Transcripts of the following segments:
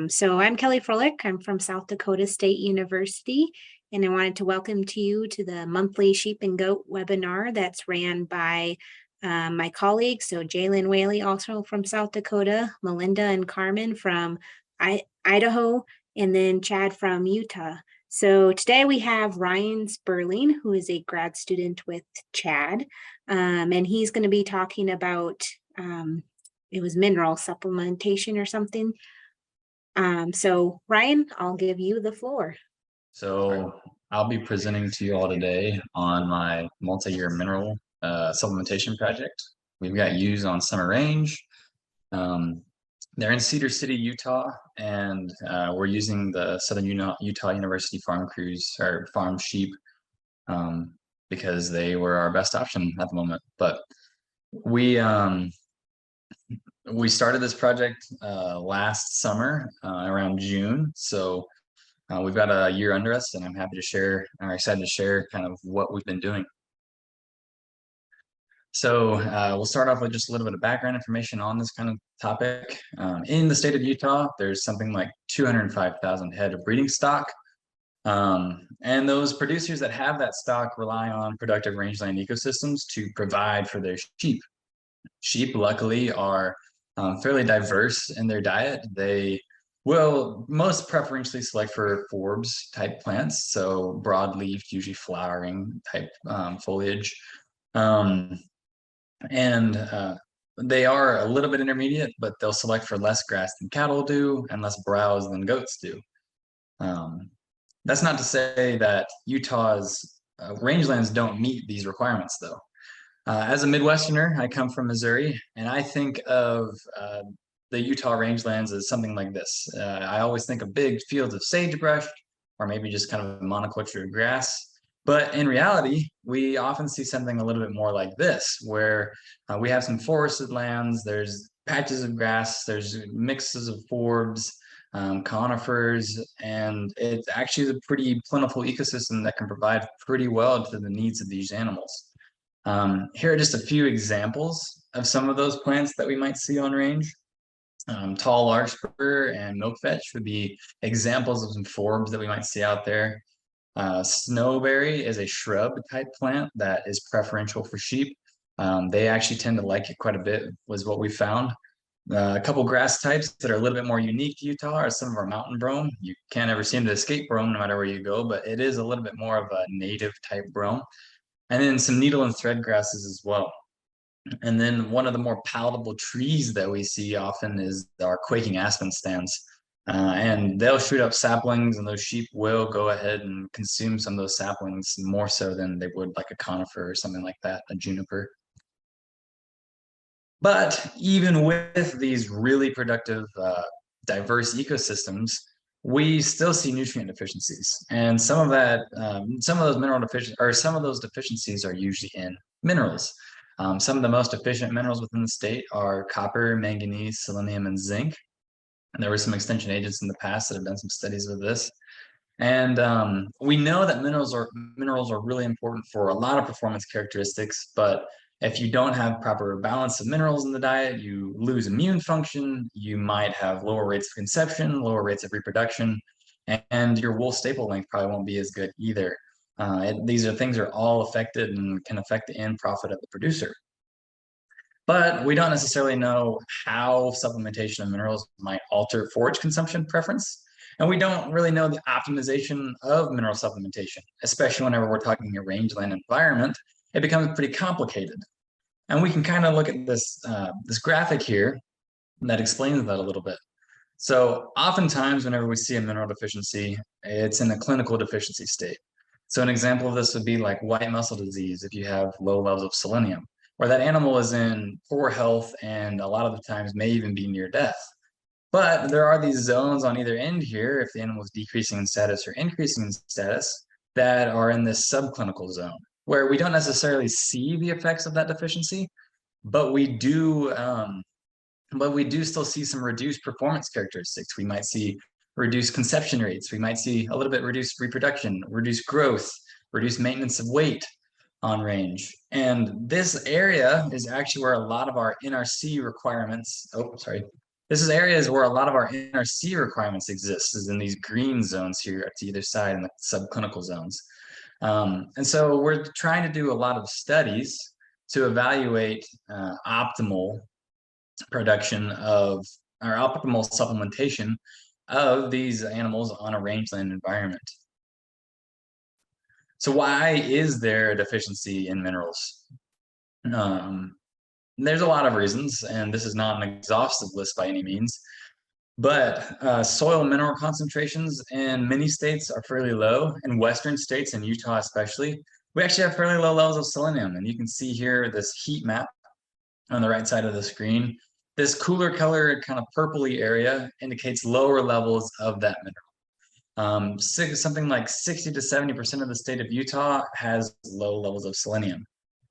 So I'm Kelly Froelich. I'm from South Dakota State University, and I wanted to welcome you to the monthly sheep and goat webinar that's ran by my colleagues. So Jalen Whaley, also from South Dakota, Melinda and Carmen from Idaho, and then Chad from Utah. So today we have Ryan Sperling, who is a grad student with Chad, and he's going to be talking about it was mineral supplementation or something. So Ryan, I'll give you the floor. So I'll be presenting to you all today on my multi-year mineral supplementation project. We've got Ewes on Summer Range. They're in Cedar City, Utah, and we're using the Southern Utah University farm crews or farm sheep because they were our best option at the moment. But we started this project last summer around June. So we've got a year under us, and I'm happy to share, or excited to share kind of what we've been doing. So we'll start off with just a little bit of background information on this kind of topic. In the state of Utah, there's something like 205,000 head of breeding stock. And those producers that have that stock rely on productive rangeland ecosystems to provide for their sheep. Sheep, luckily, are fairly diverse in their diet. They will most preferentially select for forbs type plants, so broadleaf, usually flowering type foliage. They are a little bit intermediate, but they'll select for less grass than cattle do and less browse than goats do. That's not to say that Utah's rangelands don't meet these requirements, though. As a Midwesterner, I come from Missouri, and I think of the Utah rangelands as something like this. I always think of big fields of sagebrush, or maybe just kind of monoculture of grass. But in reality, we often see something a little bit more like this, where we have some forested lands, there's patches of grass, there's mixes of forbs, conifers, and it's actually a pretty plentiful ecosystem that can provide pretty well to the needs of these animals. Here are just a few examples of some of those plants that we might see on range. Tall larkspur and milkvetch would be examples of some forbs that we might see out there. Snowberry is a shrub type plant that is preferential for sheep. They actually tend to like it quite a bit, was what we found. A couple grass types that are a little bit more unique to Utah are some of our mountain brome. You can't ever seem to escape brome no matter where you go, but it is a little bit more of a native type brome. And then some needle and thread grasses as well. And then one of the more palatable trees that we see often is our quaking aspen stands. And they'll shoot up saplings, and those sheep will go ahead and consume some of those saplings more so than they would like a conifer or something like that, a juniper. But even with these really productive, diverse ecosystems, we still see nutrient deficiencies, and some of those mineral deficiencies, or some of those deficiencies, are usually in minerals. Some of the most deficient minerals within the state are copper, manganese, selenium, and zinc. And there were some extension agents in the past that have done some studies with this. And we know that minerals are really important for a lot of performance characteristics, but if you don't have proper balance of minerals in the diet, you lose immune function, you might have lower rates of conception, lower rates of reproduction, and your wool staple length probably won't be as good either. These things are all affected and can affect the end profit of the producer. But we don't necessarily know how supplementation of minerals might alter forage consumption preference. And we don't really know the optimization of mineral supplementation, especially whenever we're talking a rangeland environment. It becomes pretty complicated. And we can kind of look at this graphic here that explains that a little bit. So oftentimes whenever we see a mineral deficiency, it's in a clinical deficiency state. So an example of this would be like white muscle disease if you have low levels of selenium, or that animal is in poor health and a lot of the times may even be near death. But there are these zones on either end here, if the animal is decreasing in status or increasing in status, that are in this subclinical zone, where we don't necessarily see the effects of that deficiency, but we do still see some reduced performance characteristics. We might see reduced conception rates. We might see a little bit reduced reproduction, reduced growth, reduced maintenance of weight on range. And this area is actually where a lot of our NRC requirements, This is areas where a lot of our NRC requirements exist, is in these green zones here to either side in the subclinical zones. And so we're trying to do a lot of studies to evaluate optimal production of, or optimal supplementation of these animals on a rangeland environment. So why is there a deficiency in minerals? There's a lot of reasons, and this is not an exhaustive list by any means, but soil mineral concentrations in many states are fairly low. In Western states, and Utah especially, we actually have fairly low levels of selenium. And you can see here this heat map on the right side of the screen. This cooler color, kind of purpley area, indicates lower levels of that mineral. Something like 60 to 70% of the state of Utah has low levels of selenium.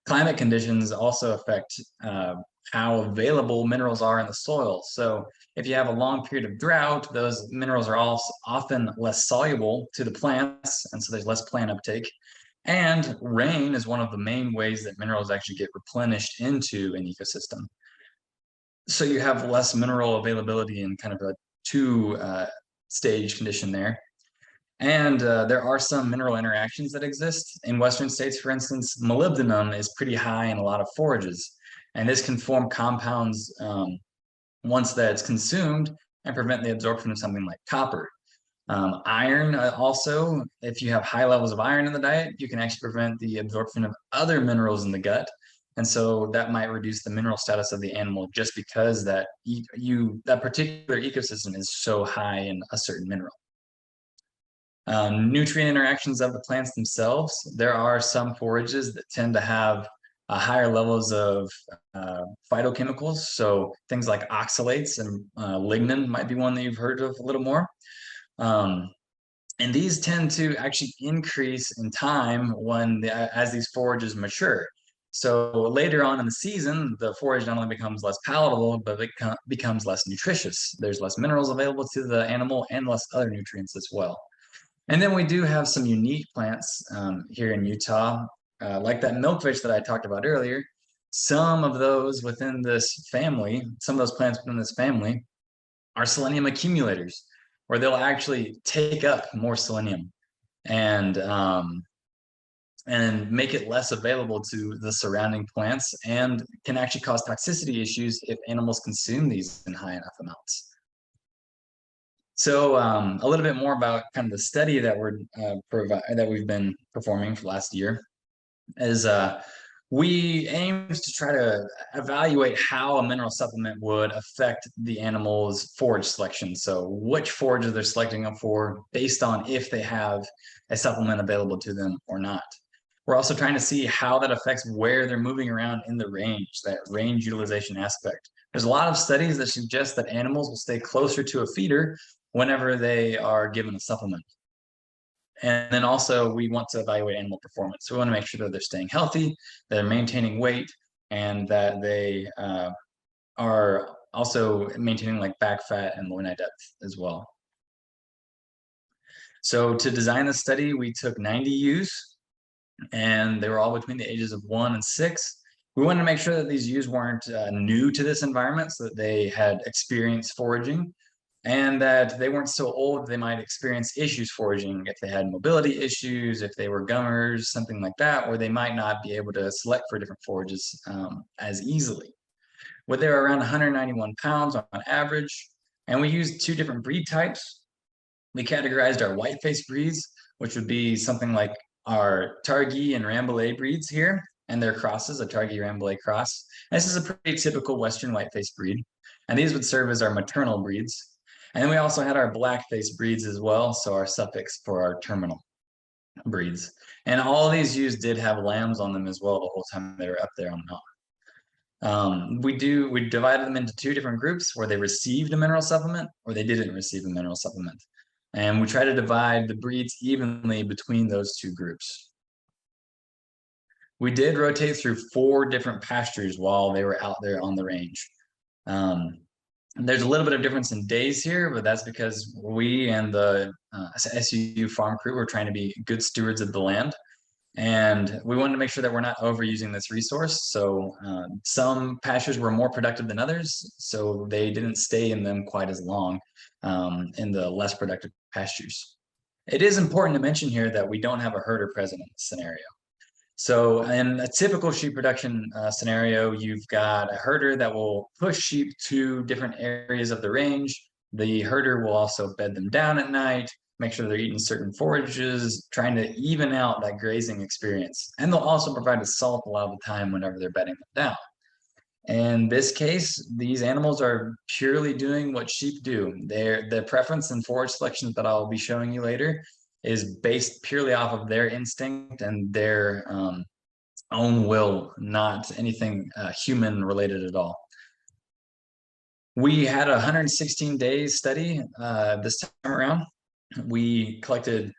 Climate conditions also affect how available minerals are in the soil. So if you have a long period of drought, those minerals are also often less soluble to the plants, and so there's less plant uptake. And rain is one of the main ways that minerals actually get replenished into an ecosystem. So you have less mineral availability in kind of a two-stage condition there. And there are some mineral interactions that exist. In Western states, for instance, molybdenum is pretty high in a lot of forages. And this can form compounds once that's consumed and prevent the absorption of something like copper. Iron also, if you have high levels of iron in the diet, you can actually prevent the absorption of other minerals in the gut. And so that might reduce the mineral status of the animal just because that that particular ecosystem is so high in a certain mineral. Nutrient interactions of the plants themselves. There are some forages that tend to have higher levels of phytochemicals. So things like oxalates and lignin might be one that you've heard of a little more. And these tend to actually increase in time as these forages mature. So later on in the season, the forage not only becomes less palatable, but it becomes less nutritious. There's less minerals available to the animal and less other nutrients as well. And then we do have some unique plants here in Utah, like that milkfish that I talked about earlier. Some of those within this family, some of those plants within this family are selenium accumulators, where they'll actually take up more selenium and make it less available to the surrounding plants, and can actually cause toxicity issues if animals consume these in high enough amounts. So a little bit more about kind of the study that we've been performing for the last year is we aim to try to evaluate how a mineral supplement would affect the animal's forage selection. So which forages they're selecting them for based on if they have a supplement available to them or not. We're also trying to see how that affects where they're moving around in the range, that range utilization aspect. There's a lot of studies that suggest that animals will stay closer to a feeder whenever they are given a supplement. And then also we want to evaluate animal performance. So we want to make sure that they're staying healthy, they're maintaining weight, and that they are also maintaining like back fat and loin eye depth as well. So to design the study, we took 90 ewes, and they were all between the ages of 1 and 6. We wanted to make sure that these ewes weren't new to this environment, so that they had experience foraging, and that they weren't so old they might experience issues foraging if they had mobility issues, if they were gummers, something like that, where they might not be able to select for different forages as easily. But they were around 191 pounds on average, and we used 2 different breed types. We categorized our white-faced breeds, which would be something like our Targhee and Rambouillet breeds here, and their crosses, a Targhee Rambouillet cross. And this is a pretty typical Western white-faced breed, and these would serve as our maternal breeds. And then we also had our black-faced breeds as well, so our suffix for our terminal breeds. And all of these ewes did have lambs on them as well the whole time they were up there on the mountain. We divided them into 2 different groups, where they received a mineral supplement or they didn't receive a mineral supplement. And we try to divide the breeds evenly between those 2 groups. We did rotate through 4 different pastures while they were out there on the range. There's a little bit of difference in days here, but that's because we and the SUU farm crew were trying to be good stewards of the land. And we wanted to make sure that we're not overusing this resource. So some pastures were more productive than others, so they didn't stay in them quite as long in the less productive pastures. It is important to mention here that we don't have a herder present in this scenario. So in a typical sheep production scenario, you've got a herder that will push sheep to different areas of the range. The herder will also bed them down at night, make sure they're eating certain forages, trying to even out that grazing experience. And they'll also provide a salt a lot of the time whenever they're bedding them down. In this case, these animals are purely doing what sheep do. The preference and forage selection that I'll be showing you later is based purely off of their instinct and their own will, not anything human related at all. We had a 116 days study this time around. We collected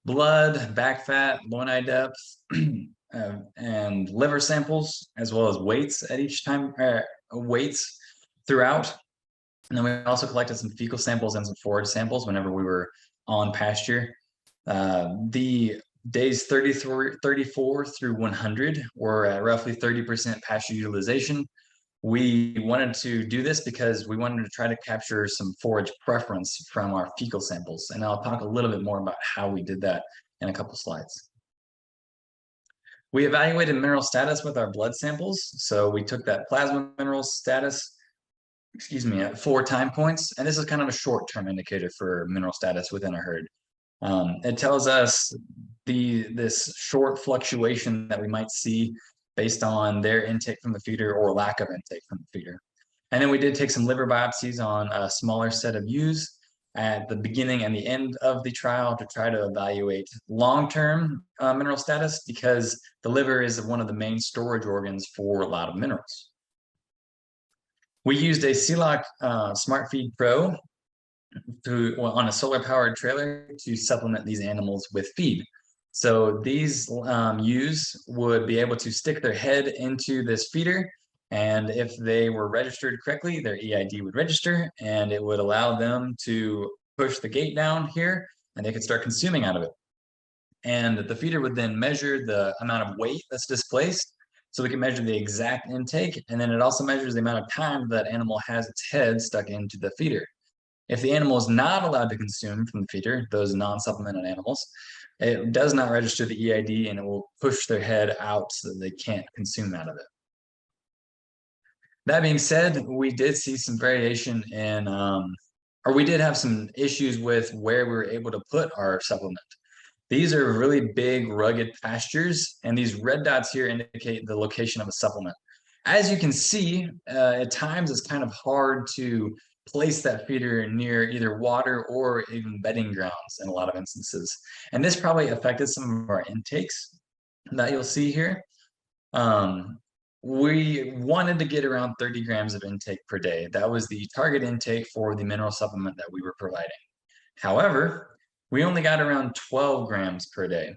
blood, back fat, loin depth, and liver samples, as well as weights at each time, weights throughout. And then we also collected some fecal samples and some forage samples whenever we were on pasture. The days 34 through 100 were at roughly 30% pasture utilization. We wanted to do this because we wanted to try to capture some forage preference from our fecal samples. And I'll talk a little bit more about how we did that in a couple slides. We evaluated mineral status with our blood samples. So we took that plasma mineral status, at 4 time points. And this is kind of a short-term indicator for mineral status within a herd. It tells us this short fluctuation that we might see based on their intake from the feeder or lack of intake from the feeder. And then we did take some liver biopsies on a smaller set of ewes at the beginning and the end of the trial to try to evaluate long-term mineral status, because the liver is one of the main storage organs for a lot of minerals. We used a CELOC Smart Feed Pro on a solar-powered trailer to supplement these animals with feed. So these ewes would be able to stick their head into this feeder, and if they were registered correctly, their EID would register, and it would allow them to push the gate down here, and they could start consuming out of it. And the feeder would then measure the amount of weight that's displaced, so we can measure the exact intake, and then it also measures the amount of time that animal has its head stuck into the feeder. If the animal is not allowed to consume from the feeder, those non-supplemented animals, it does not register the EID, and it will push their head out so that they can't consume out of it. That being said, we did see some variation in, or we did have some issues with where we were able to put our supplement. These are really big, rugged pastures, and these red dots here indicate the location of a supplement. As you can see, at times it's kind of hard to place that feeder near either water or even bedding grounds in a lot of instances. And this probably affected some of our intakes that you'll see here. We wanted to get around 30 grams of intake per day. That was the target intake for the mineral supplement that we were providing. However, we only got around 12 grams per day.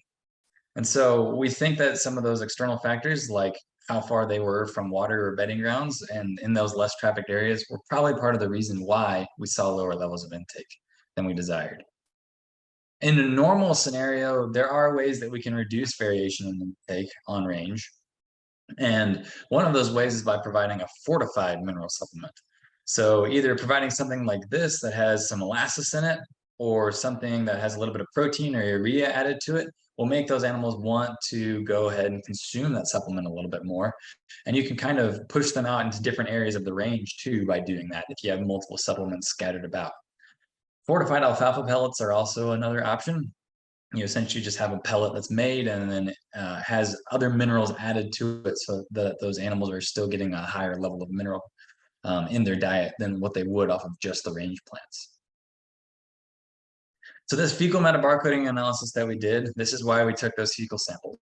And so we think that some of those external factors, like how far they were from water or bedding grounds and in those less trafficked areas, were probably part of the reason why we saw lower levels of intake than we desired. In a normal scenario, there are ways that we can reduce variation in intake on range. And one of those ways is by providing a fortified mineral supplement. So either providing something like this that has some molasses in it, or something that has a little bit of protein or urea added to it, will make those animals want to go ahead and consume that supplement a little bit more. And you can kind of push them out into different areas of the range too by doing that if you have multiple supplements scattered about. Fortified alfalfa pellets are also another option. You essentially just have a pellet that's made and then has other minerals added to it so that those animals are still getting a higher level of mineral in their diet than what they would off of just the range plants. So this fecal metabarcoding analysis that we did, this is why we took those fecal samples.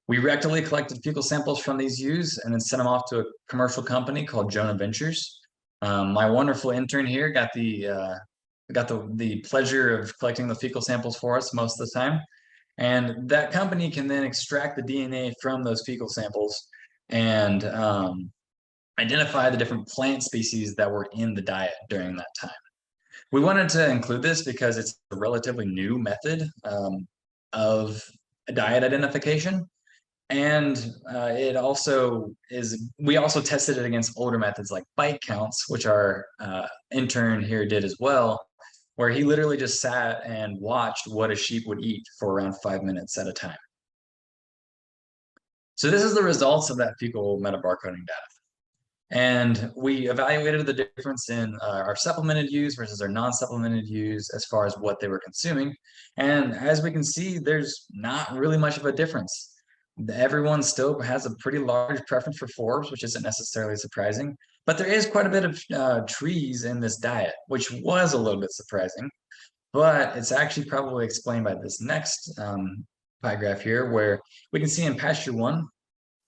We rectally collected fecal samples from these ewes and then sent them off to a commercial company called Jonah Ventures. My wonderful intern here got the pleasure of collecting the fecal samples for us most of the time. And that company can then extract the DNA from those fecal samples and identify the different plant species that were in the diet during that time. We wanted to include this because it's a relatively new method of diet identification. And it also is, we also tested it against older methods like bite counts, which our intern here did as well, where he literally just sat and watched what a sheep would eat for around 5 minutes at a time. So this is the results of that fecal metabarcoding data. And we evaluated the difference in our supplemented ewes versus our non-supplemented ewes as far as what they were consuming. And as we can see, there's not really much of a difference. Everyone still has a pretty large preference for forbs, which isn't necessarily surprising. But there is quite a bit of trees in this diet, which was a little bit surprising. But it's actually probably explained by this next pie graph here, where we can see in pasture 1,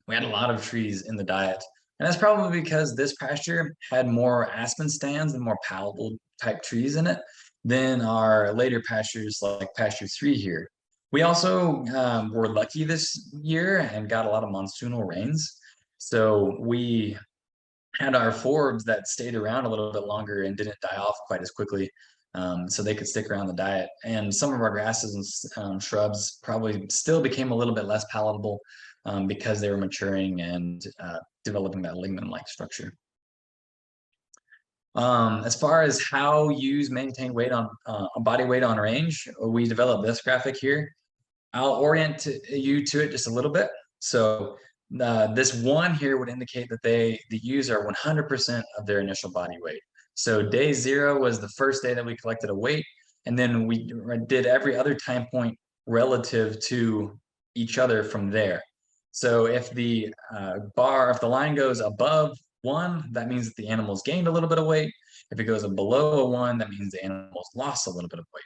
we had a lot of trees in the diet. And that's probably because this pasture had more aspen stands and more palatable type trees in it than our later pastures like pasture 3 here. We also were lucky this year and got a lot of monsoonal rains. So we had our forbs that stayed around a little bit longer and didn't die off quite as quickly. So they could stick around the diet. And some of our grasses and shrubs probably still became a little bit less palatable because they were maturing and developing that lignin-like structure. As far as how ewes maintain weight on body weight on range, we developed this graphic here. I'll orient you to it just a little bit. So this one here would indicate that the ewes are 100% of their initial body weight. So day 0 was the first day that we collected a weight, and then we did every other time point relative to each other from there. So if the if the line goes above 1, that means that the animal's gained a little bit of weight. If it goes below a 1, that means the animal's lost a little bit of weight.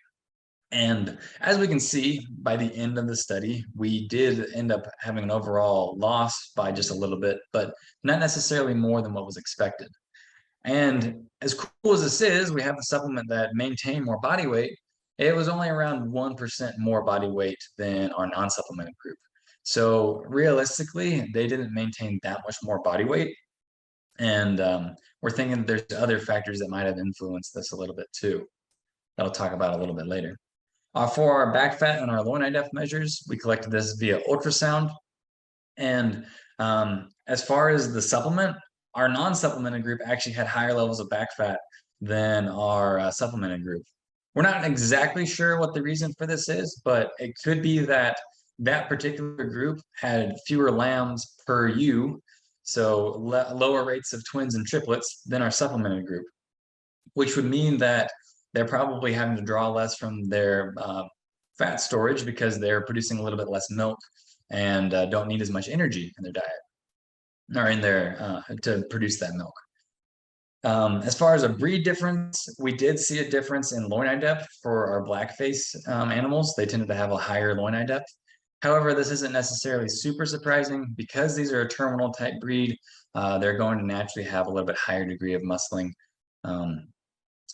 And as we can see, by the end of the study, we did end up having an overall loss by just a little bit, but not necessarily more than what was expected. And as cool as this is, we have the supplement that maintained more body weight. It was only around 1% more body weight than our non-supplemented group. So realistically, they didn't maintain that much more body weight. And we're thinking that there's other factors that might have influenced this a little bit too, that I'll talk about a little bit later. For our back fat and our loin eye depth measures, we collected this via ultrasound. And as far as the supplement, our non-supplemented group actually had higher levels of back fat than our supplemented group. We're not exactly sure what the reason for this is, but it could be that that particular group had fewer lambs per ewe, so lower rates of twins and triplets than our supplemented group, which would mean that they're probably having to draw less from their fat storage because they're producing a little bit less milk and don't need as much energy in their diet or in their to produce that milk. As far as a breed difference, we did see a difference in loin eye depth for our blackface animals. They tended to have a higher loin eye depth. However, this isn't necessarily super surprising because these are a terminal type breed. They're going to naturally have a little bit higher degree of muscling.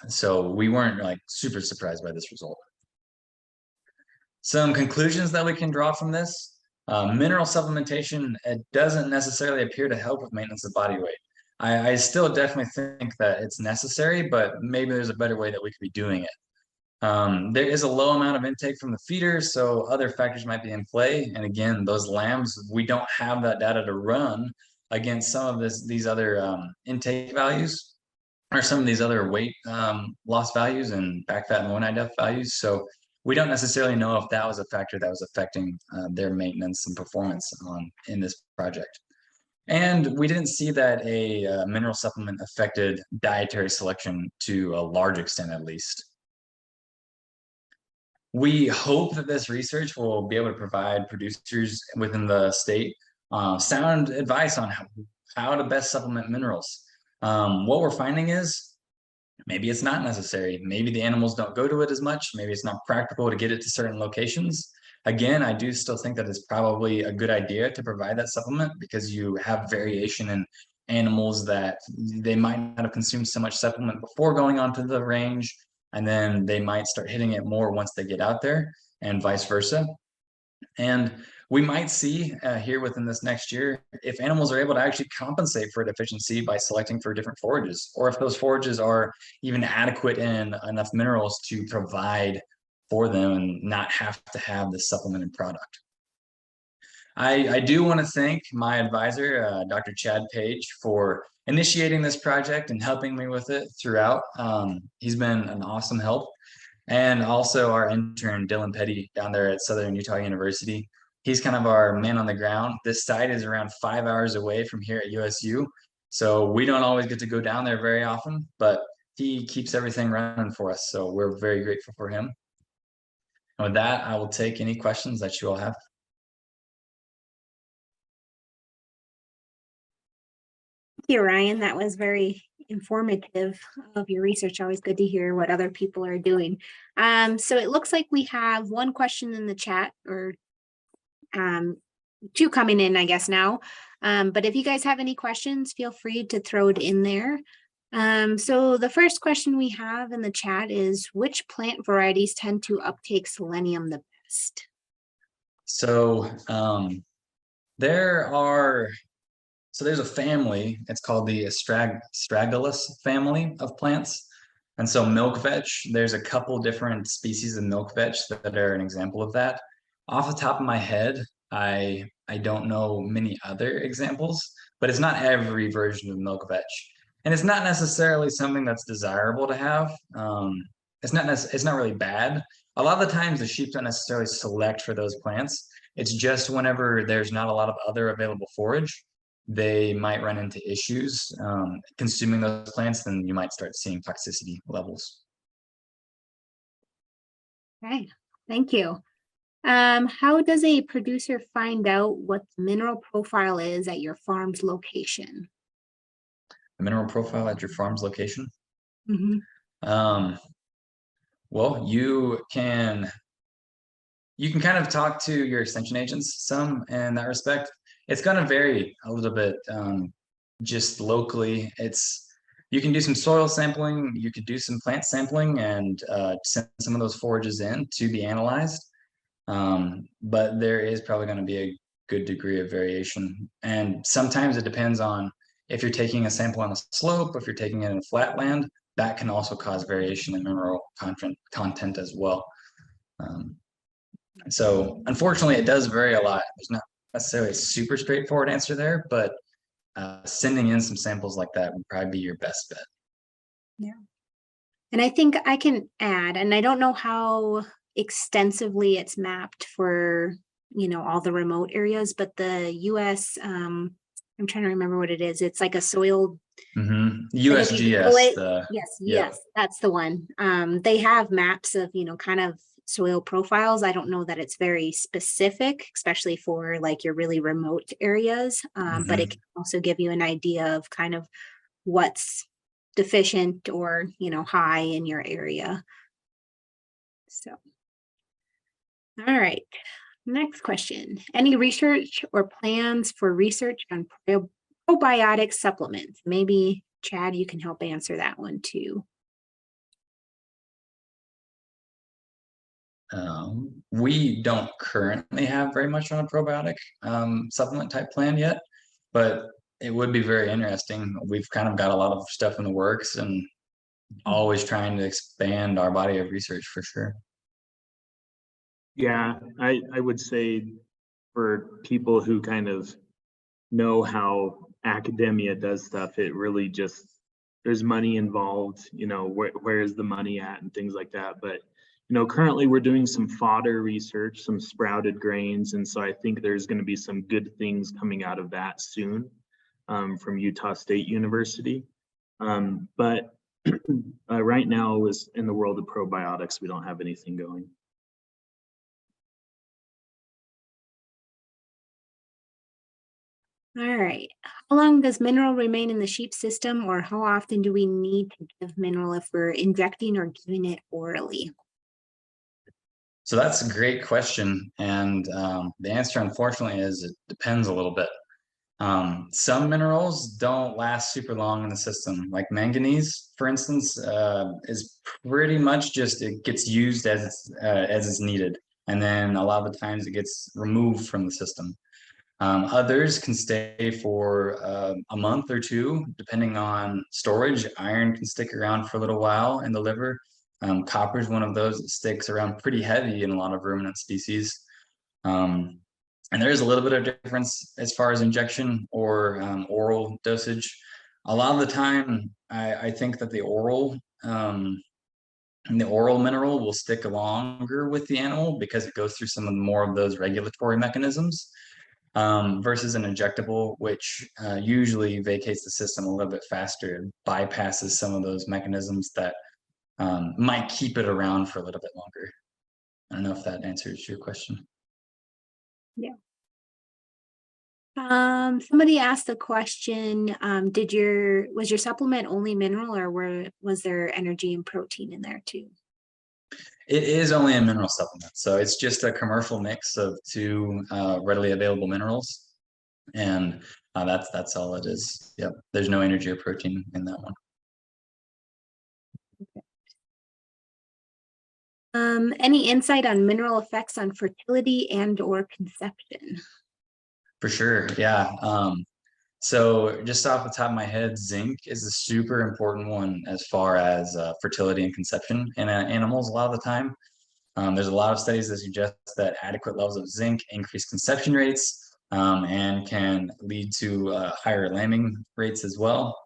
So we weren't like super surprised by this result. Some conclusions that we can draw from this. Mineral supplementation, it doesn't necessarily appear to help with maintenance of body weight. I still definitely think that it's necessary, but maybe there's a better way that we could be doing it. There is a low amount of intake from the feeders, so other factors might be in play. And again, those lambs, we don't have that data to run against some of these other intake values or some of these other weight loss values and back fat and loin eye depth values. So we don't necessarily know if that was a factor that was affecting their maintenance and performance in this project. And we didn't see that a mineral supplement affected dietary selection to a large extent, at least. We hope that this research will be able to provide producers within the state sound advice on how to best supplement minerals. What we're finding is maybe it's not necessary. Maybe the animals don't go to it as much. Maybe it's not practical to get it to certain locations. Again, I do still think that it's probably a good idea to provide that supplement because you have variation in animals that they might not have consumed so much supplement before going onto the range, and then they might start hitting it more once they get out there, and vice versa. And we might see here within this next year if animals are able to actually compensate for a deficiency by selecting for different forages, or if those forages are even adequate in enough minerals to provide for them and not have to have this supplemented product. I do want to thank my advisor, Dr. Chad Page, for initiating this project and helping me with it throughout. He's been an awesome help. And also our intern, Dylan Petty, down there at Southern Utah University. He's kind of our man on the ground. This site is around 5 hours away from here at USU. So we don't always get to go down there very often, but he keeps everything running for us. So we're very grateful for him. And with that, I will take any questions that you all have. Thank you, Ryan. That was very informative of your research. Always good to hear what other people are doing. So it looks like we have one question in the chat, or two coming in, I guess now. But if you guys have any questions, feel free to throw it in there. So the first question we have in the chat is, which plant varieties tend to uptake selenium the best? So there's a family, it's called the Astragalus family of plants. And so milk vetch, there's a couple different species of milk vetch that are an example of that. Off the top of my head, I don't know many other examples, but it's not every version of milk vetch. And it's not necessarily something that's desirable to have. It's not really bad. A lot of the times the sheep don't necessarily select for those plants. It's just whenever there's not a lot of other available forage, they might run into issues consuming those plants, then you might start seeing toxicity levels. Okay, thank you. How does a producer find out what the mineral profile is at your farm's location? The mineral profile at your farm's location? Mhm. Well, you can kind of talk to your extension agents some in that respect. It's going to vary a little bit just locally. You can do some soil sampling, you could do some plant sampling and send some of those forages in to be analyzed. But there is probably going to be a good degree of variation. And sometimes it depends on if you're taking a sample on a slope, if you're taking it in flat land, that can also cause variation in mineral content as well. So unfortunately, it does vary a lot. There's not necessarily a super straightforward answer there, but sending in some samples like that would probably be your best bet. Yeah. And I think I can add, and I don't know how extensively it's mapped for, all the remote areas, but the US, I'm trying to remember what it is. It's like a soil. If you Google USGS, it, yes, that's the one. They have maps of, kind of soil profiles. I don't know that it's very specific, especially for like your really remote areas, but it can also give you an idea of kind of what's deficient or, high in your area. So, all right. Next question. Any research or plans for research on probiotic supplements? Maybe Chad, you can help answer that one too. We don't currently have very much on a probiotic supplement type plan yet, but it would be very interesting. We've kind of got a lot of stuff in the works and always trying to expand our body of research for sure. Yeah, I would say for people who kind of know how academia does stuff, it really just, there's money involved, where is the money at and things like that. But, currently we're doing some fodder research, some sprouted grains. And so I think there's going to be some good things coming out of that soon from Utah State University. But right now is in the world of probiotics, we don't have anything going. All right. How long does mineral remain in the sheep system, or how often do we need to give mineral if we're injecting or giving it orally? So that's a great question. And the answer, unfortunately, is it depends a little bit. Some minerals don't last super long in the system, like manganese, for instance, is pretty much just, it gets used as it's needed. And then a lot of the times it gets removed from the system. Others can stay for a month or two, depending on storage. Iron can stick around for a little while in the liver. Copper is one of those that sticks around pretty heavy in a lot of ruminant species. And there is a little bit of difference as far as injection or oral dosage. A lot of the time, I think that the oral mineral will stick longer with the animal because it goes through some of more of those regulatory mechanisms, versus an injectable, which usually vacates the system a little bit faster, bypasses some of those mechanisms that might keep it around for a little bit longer. I don't know if that answers your question. Yeah. Somebody asked the question, was your supplement only mineral, or was there energy and protein in there too? It is only a mineral supplement, so it's just a commercial mix of two readily available minerals, and that's all it is. Yep, there's no energy or protein in that one. Any insight on mineral effects on fertility and or conception? For sure, yeah. So just off the top of my head, zinc is a super important one as far as fertility and conception in animals a lot of the time. There's a lot of studies that suggest that adequate levels of zinc increase conception rates, and can lead to higher lambing rates as well.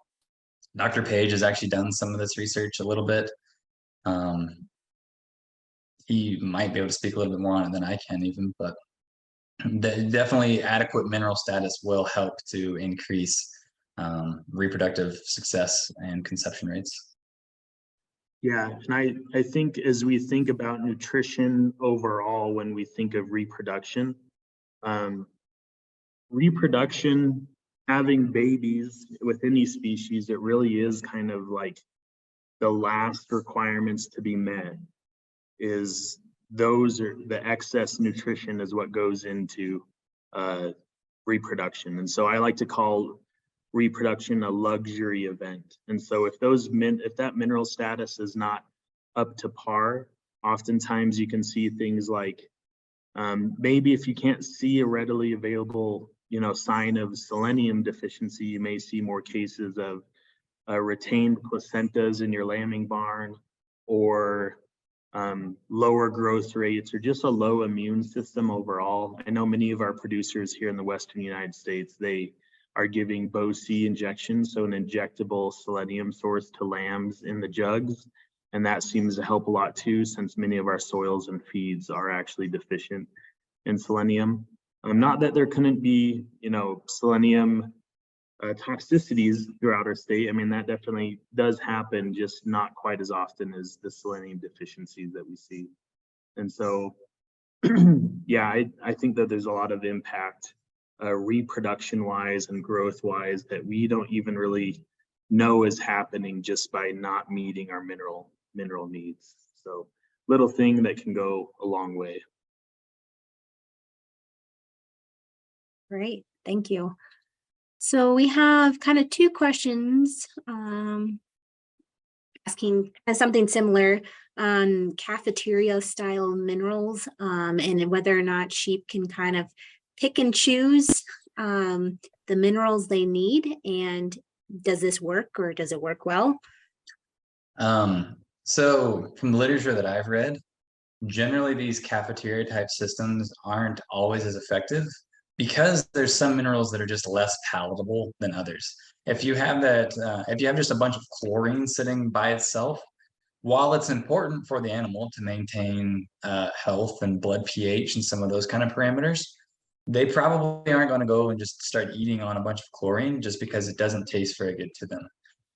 Dr. Page has actually done some of this research a little bit. He might be able to speak a little bit more on it than I can even, but definitely adequate mineral status will help to increase reproductive success and conception rates. Yeah, and I think as we think about nutrition overall, when we think of reproduction, having babies with any species, it really is kind of like the last requirements to be met. Is those are the excess nutrition is what goes into reproduction, and so I like to call reproduction a luxury event. And so if that mineral status is not up to par, oftentimes you can see things like maybe if you can't see a readily available sign of selenium deficiency, you may see more cases of retained placentas in your lambing barn, or lower growth rates, or just a low immune system overall. I know many of our producers here in the Western United States, they are giving Bo-C injections, so an injectable selenium source to lambs in the jugs. And that seems to help a lot too, since many of our soils and feeds are actually deficient in selenium. Not that there couldn't be, selenium toxicities throughout our state. I mean, that definitely does happen, just not quite as often as the selenium deficiencies that we see. And so, yeah, I think that there's a lot of impact reproduction wise and growth wise that we don't even really know is happening just by not meeting our mineral needs. So little thing that can go a long way. Great, thank you. So we have kind of two questions asking something similar on cafeteria style minerals, and whether or not sheep can kind of pick and choose the minerals they need, and does this work, or does it work well? So from the literature that I've read, generally these cafeteria type systems aren't always as effective because there's some minerals that are just less palatable than others. If you have just a bunch of chlorine sitting by itself, while it's important for the animal to maintain health and blood pH and some of those kind of parameters, they probably aren't going to go and just start eating on a bunch of chlorine just because it doesn't taste very good to them.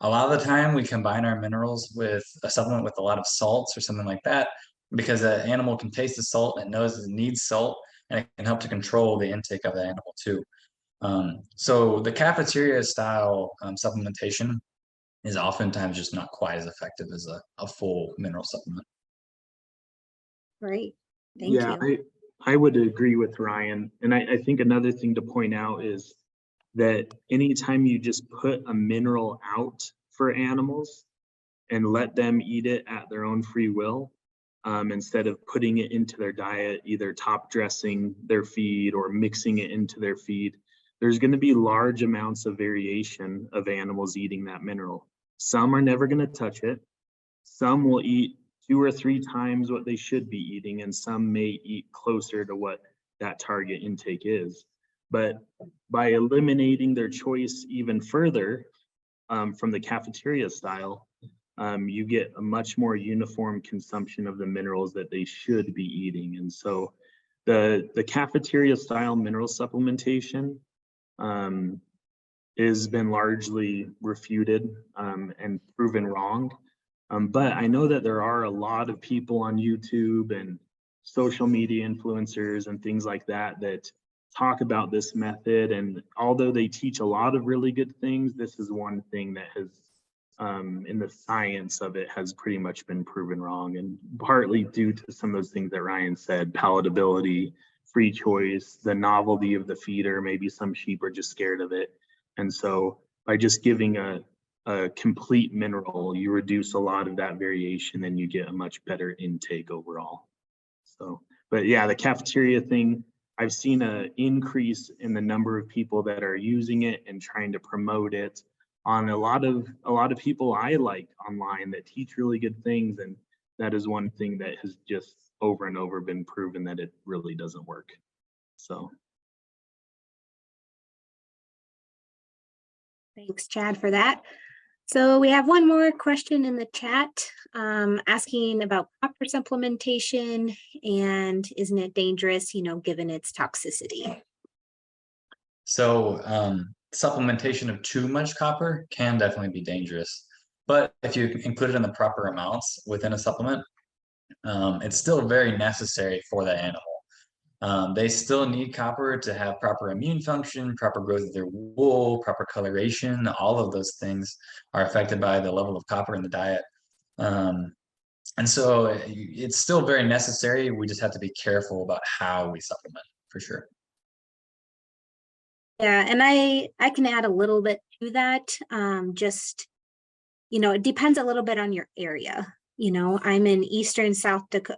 A lot of the time we combine our minerals with a supplement with a lot of salts or something like that, because the animal can taste the salt and knows it needs salt, and it can help to control the intake of the animal too. So the cafeteria style supplementation is oftentimes just not quite as effective as a full mineral supplement. Great, thank you. I would agree with Ryan. And I think another thing to point out is that anytime you just put a mineral out for animals and let them eat it at their own free will, instead of putting it into their diet, either top dressing their feed or mixing it into their feed, there's going to be large amounts of variation of animals eating that mineral. Some are never going to touch it. Some will eat 2 or 3 times what they should be eating, and some may eat closer to what that target intake is. But by eliminating their choice even further from the cafeteria style, you get a much more uniform consumption of the minerals that they should be eating. And so the cafeteria style mineral supplementation has been largely refuted and proven wrong. But I know that there are a lot of people on YouTube and social media influencers and things like that that talk about this method. And although they teach a lot of really good things, this is one thing that has, in the science of it, has pretty much been proven wrong. And partly due to some of those things that Ryan said, palatability, free choice, the novelty of the feeder, maybe some sheep are just scared of it. And so by just giving a complete mineral, you reduce a lot of that variation and you get a much better intake overall. So, but yeah, the cafeteria thing, I've seen an increase in the number of people that are using it and trying to promote it on a lot of people I like online that teach really good things. And that is one thing that has just over and over been proven that it really doesn't work. So. Thanks, Chad, for that. So we have one more question in the chat asking about copper supplementation and isn't it dangerous, given its toxicity? So supplementation of too much copper can definitely be dangerous. But if you include it in the proper amounts within a supplement, it's still very necessary for that animal. They still need copper to have proper immune function, proper growth of their wool, proper coloration. All of those things are affected by the level of copper in the diet. And so it's still very necessary. We just have to be careful about how we supplement, for sure. Yeah, and I can add a little bit to that. Just, it depends a little bit on your area. I'm in Eastern South Dakota.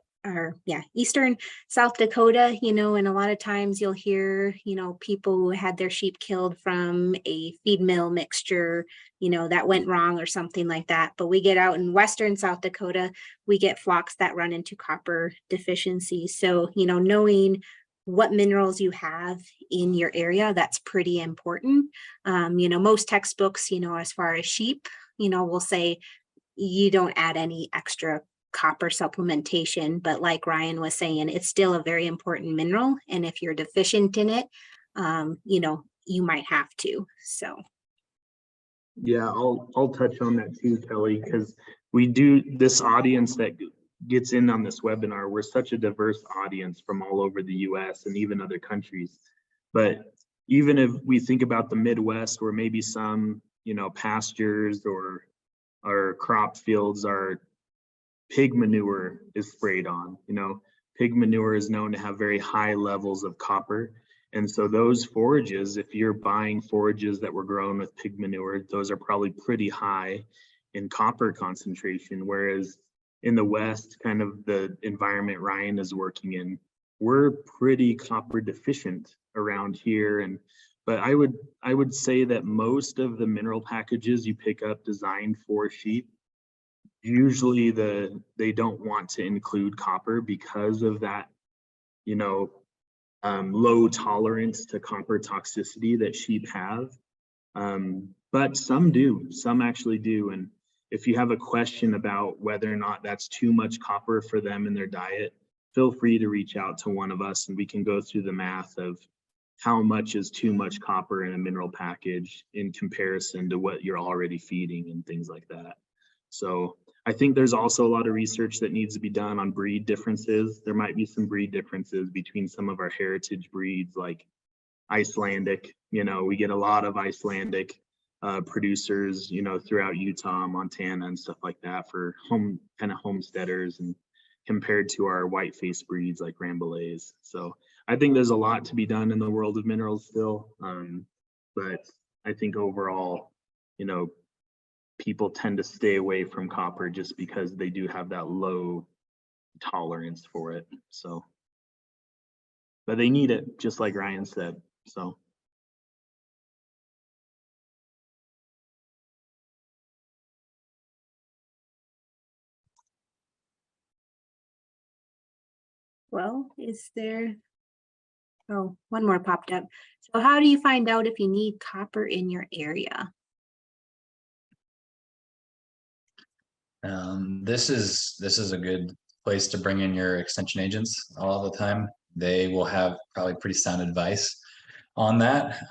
Eastern South Dakota, and a lot of times you'll hear, people who had their sheep killed from a feed mill mixture, that went wrong or something like that. But we get out in Western South Dakota, we get flocks that run into copper deficiency. So, knowing what minerals you have in your area, that's pretty important. Most textbooks, as far as sheep, will say you don't add any extra copper supplementation, but like Ryan was saying, it's still a very important mineral. And if you're deficient in it, you might have to. So. Yeah, I'll touch on that too, Kelly, because we do this audience that gets in on this webinar. We're such a diverse audience from all over the US and even other countries. But even if we think about the Midwest, where maybe some, pastures or crop fields are pig manure is sprayed on. Pig manure is known to have very high levels of copper. And so those forages, if you're buying forages that were grown with pig manure, those are probably pretty high in copper concentration. Whereas in the West, kind of the environment Ryan is working in, we're pretty copper deficient around here. But I would say that most of the mineral packages you pick up designed for sheep, usually they don't want to include copper because of that, low tolerance to copper toxicity that sheep have. But some actually do. And if you have a question about whether or not that's too much copper for them in their diet, feel free to reach out to one of us and we can go through the math of how much is too much copper in a mineral package in comparison to what you're already feeding and things like that. So I think there's also a lot of research that needs to be done on breed differences. There might be some breed differences between some of our heritage breeds like Icelandic. We get a lot of Icelandic producers, throughout Utah, Montana, and stuff like that for homesteaders, and compared to our white face breeds like Rambouillets. So I think there's a lot to be done in the world of minerals still. But I think overall, people tend to stay away from copper just because they do have that low tolerance for it. So, but they need it, just like Ryan said. So. Well, is there Oh, one more popped up. So how do you find out if you need copper in your area? This is a good place to bring in your extension agents all the time. They will have probably pretty sound advice on that.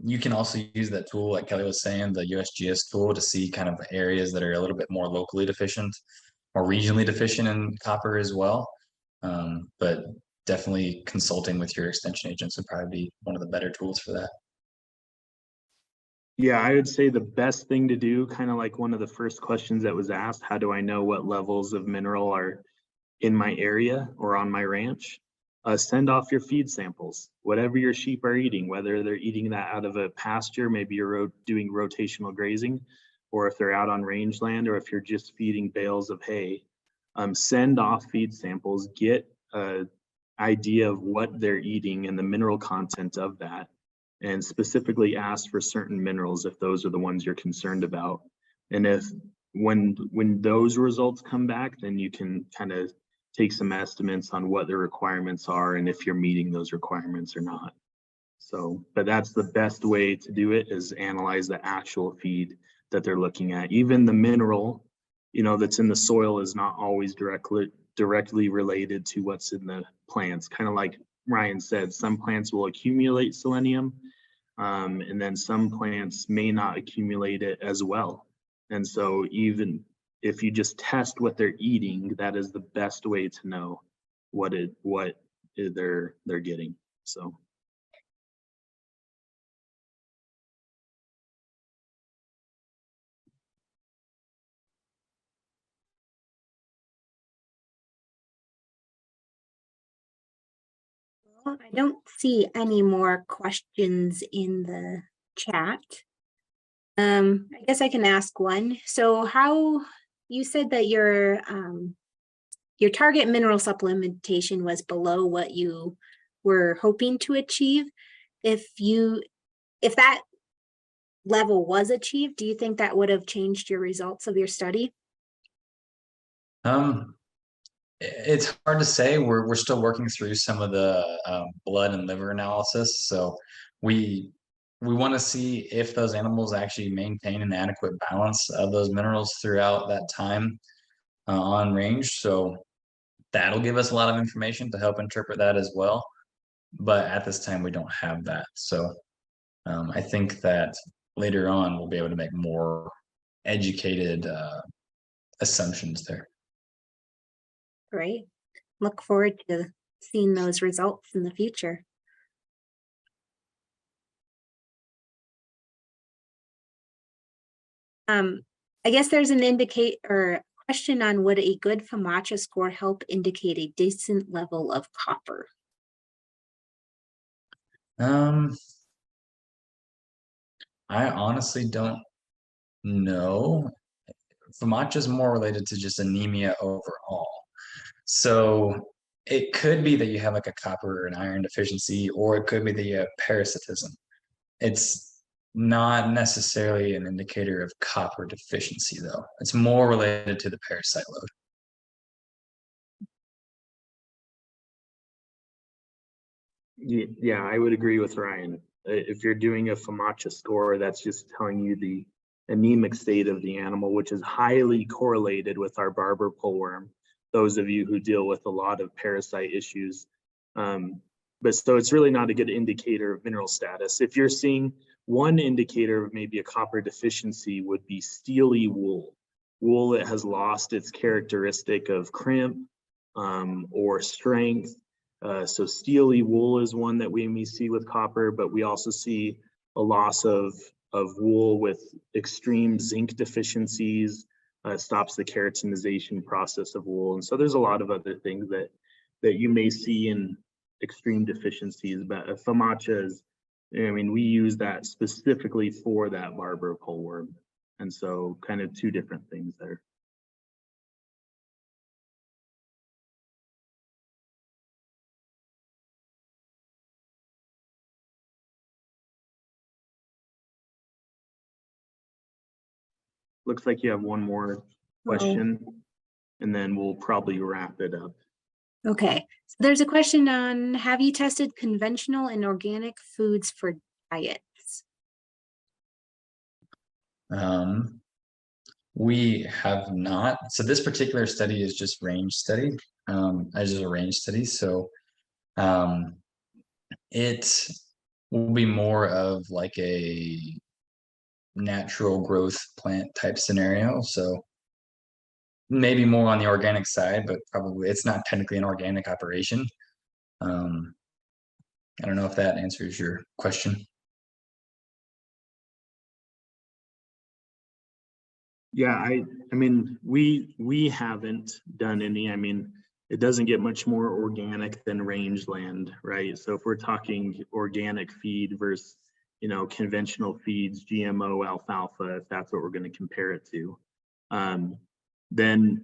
You can also use that tool, like Kelly was saying, the USGS tool, to see kind of areas that are a little bit more locally deficient or regionally deficient in copper as well. But definitely consulting with your extension agents would probably be one of the better tools for that. Yeah, I would say the best thing to do, kind of like one of the first questions that was asked, how do I know what levels of mineral are in my area or on my ranch? Send off your feed samples, whatever your sheep are eating, whether they're eating that out of a pasture, maybe you're doing rotational grazing, or if they're out on rangeland, or if you're just feeding bales of hay. Send off feed samples, get an idea of what they're eating and the mineral content of that, and specifically ask for certain minerals if those are the ones you're concerned about. And if when those results come back, then you can kind of take some estimates on what the requirements are and if you're meeting those requirements or not. So, but that's the best way to do it, is analyze the actual feed that they're looking at. Even the mineral, that's in the soil is not always directly related to what's in the plants. Kind of like Ryan said, some plants will accumulate selenium, and then some plants may not accumulate it as well. And so even if you just test what they're eating, that is the best way to know what they're getting. So. Well, I don't see any more questions in the chat. I guess I can ask one. So how you said that your target mineral supplementation was below what you were hoping to achieve. If that level was achieved, do you think that would have changed your results of your study? It's hard to say. We're still working through some of the blood and liver analysis, so we want to see if those animals actually maintain an adequate balance of those minerals throughout that time on range. So that'll give us a lot of information to help interpret that as well. But at this time, we don't have that. So I think that later on, we'll be able to make more educated assumptions there. Great. Look forward to seeing those results in the future. I guess there's an question on, would a good FAMACHA score help indicate a decent level of copper? I honestly don't know. FAMACHA is more related to just anemia overall. So it could be that you have like a copper or an iron deficiency, or it could be that you have parasitism. It's not necessarily an indicator of copper deficiency, though. It's more related to the parasite load. Yeah, I would agree with Ryan. If you're doing a FAMACHA score, that's just telling you the anemic state of the animal, which is highly correlated with our barber poleworm. Those of you who deal with a lot of parasite issues. But so it's really not a good indicator of mineral status. If you're seeing one indicator of maybe a copper deficiency would be steely wool. Wool that has lost its characteristic of crimp or strength. So steely wool is one that we may see with copper, but we also see a loss of wool with extreme zinc deficiencies. Stops the keratinization process of wool. And so there's a lot of other things that you may see in extreme deficiencies, but FAMACHA is, we use that specifically for that barber poleworm. And so kind of two different things there. Looks like you have one more question, and then we'll probably wrap it up. Okay, so there's a question on, have you tested conventional and organic foods for diets? We have not. So this particular study is just range study, as just a range study. So um, it will be more of like a natural growth plant type scenario. So maybe more on the organic side, but probably it's not technically an organic operation. I don't know if that answers your question. Yeah, I mean, we haven't done any. I mean, it doesn't get much more organic than rangeland, right? So if we're talking organic feed versus, conventional feeds, GMO alfalfa, if that's what we're going to compare it to, then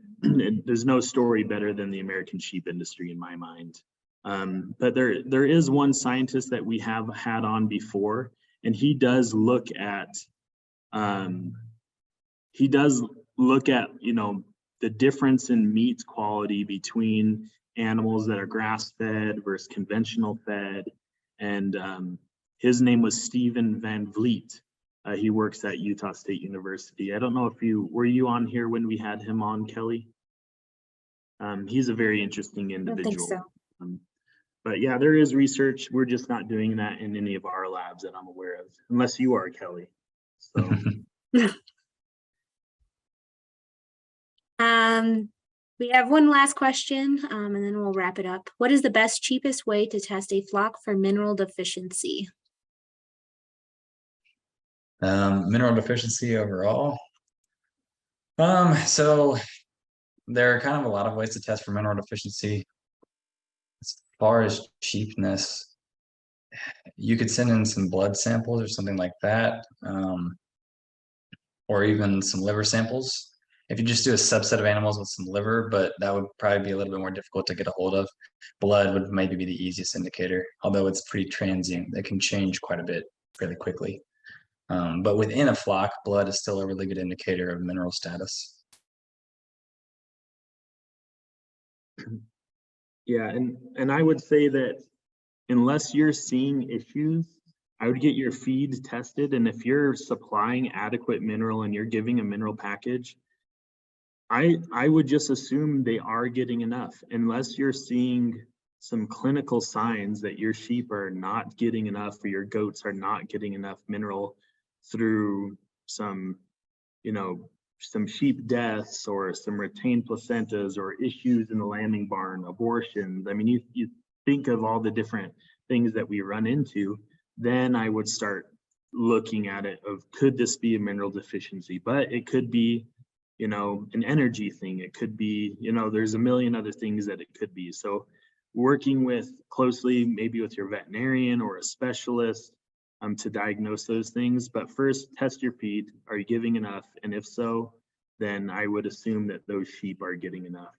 there's no story better than the American sheep industry in my mind. But there is one scientist that we have had on before, and he does look at the difference in meat quality between animals that are grass fed versus conventional fed. And his name was Stephen Van Vliet. He works at Utah State University. I don't know if were you on here when we had him on, Kelly? He's a very interesting individual. I don't think so. But yeah, there is research. We're just not doing that in any of our labs that I'm aware of, unless you are, Kelly. So. We have one last question, and then we'll wrap it up. What is the best, cheapest way to test a flock for mineral deficiency? Mineral deficiency overall. So there are kind of a lot of ways to test for mineral deficiency. As far as cheapness, you could send in some blood samples or something like that, or even some liver samples. If you just do a subset of animals with some liver, but that would probably be a little bit more difficult to get a hold of. Blood would maybe be the easiest indicator, although it's pretty transient. It can change quite a bit fairly quickly. But within a flock, blood is still a really good indicator of mineral status. Yeah, and I would say that unless you're seeing issues, I would get your feed tested. And if you're supplying adequate mineral and you're giving a mineral package, I would just assume they are getting enough, unless you're seeing some clinical signs that your sheep are not getting enough or your goats are not getting enough mineral through some, some sheep deaths or some retained placentas or issues in the lambing barn, abortions. I mean, you think of all the different things that we run into, then I would start looking at it of, could this be a mineral deficiency? But it could be, an energy thing. It could be, there's a million other things that it could be. So working with closely, maybe with your veterinarian or a specialist to diagnose those things. But first, test your feed. Are you giving enough? And if so, then I would assume that those sheep are getting enough.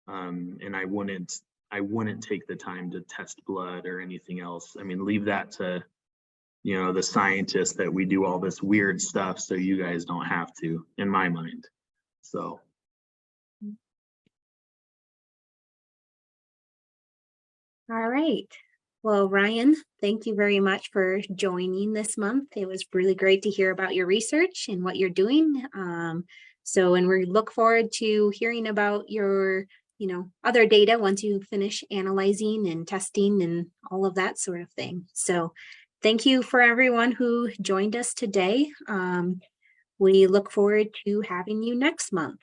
And I wouldn't take the time to test blood or anything else. I mean, leave that to, the scientists that we do all this weird stuff so you guys don't have to, in my mind. So. All right. Well, Ryan, thank you very much for joining this month. It was really great to hear about your research and what you're doing. And we look forward to hearing about your, other data once you finish analyzing and testing and all of that sort of thing. So thank you for everyone who joined us today. We look forward to having you next month.